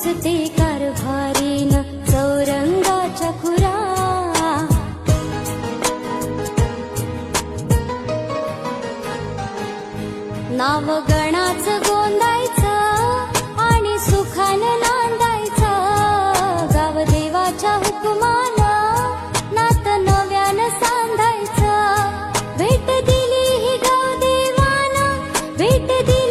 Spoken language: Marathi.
ते कारभारीन चौरंगाच्या खुरा. नाव गणाचं गोंदायचं आणि सुखानं नांदायचं. गाव देवाच्या हुकुमानं नात नव्यानं सांधायचं. भेट दिली ही गाव देवानं, भेट दिली